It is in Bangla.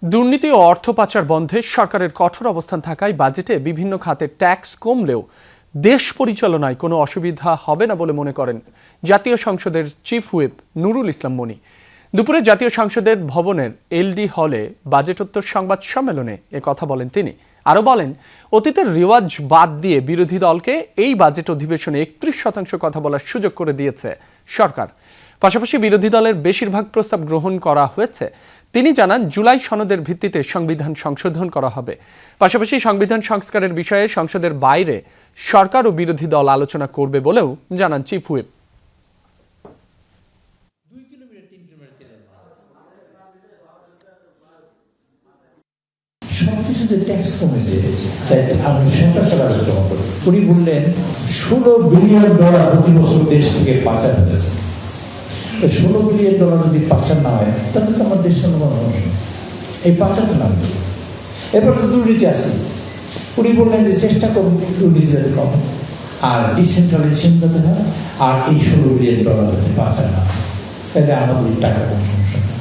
দুর্নীতি ও অর্থ পাচার বন্ধে সরকারের কঠোর অবস্থান থাকায় বাজেটে বিভিন্ন খাতের ট্যাক্স কমলেও দেশ পরিচালনায় কোনো অসুবিধা হবে না বলে মনে করেন জাতীয় সংসদের চিফ হুইপ নুরুল ইসলাম মনি। দুপুরে জাতীয় সংসদের ভবনের এলডি হলে বাজেটোত্তর সংবাদ সম্মেলনে কথা বলেন তিনি। আরও বলেন, অতীতের রিওয়াজ বাদ দিয়ে বিরোধী দলকে এই বাজেট অধিবেশনে 31% কথা বলার সুযোগ করে দিয়েছে সরকার। পাশাপাশি বিরোধী দলের বেশিরভাগ প্রস্তাব গ্রহণ করা হয়েছে। তিনি জানান, জুলাই সনদের ভিত্তিতে সংবিধান সংশোধন করা হবে। পাশাপাশি সংবিধান সংস্কারের বিষয়ে সংসদের বাইরে সরকার ও বিরোধী দল আলোচনা করবে বলেও জানান চিফ হুইপ। সবকিছুতে ট্যাক্স কমেছে, আমি সন্ত্রাসের আলোচনা করি। উনি বললেন $16 বিলিয়ন প্রতি বছর দেশ থেকে পাচার হয়েছে। $16 বিলিয়ন যদি পাচার না হয়, তাহলে তো আমার দেশের মানুষ এই পাচারটা নামবে। এবার তো দুর্নীতি আছে। উনি বললেন যে চেষ্টা করুন দুর্নীতি যাতে কমে, আর ডিসেন্ট্রালাইজেশন যাতে হয়, আর এই $16 বিলিয়ন যাতে পাচার না হয়, তাহলে আমাদের টাকা কোনো সমস্যা নেই।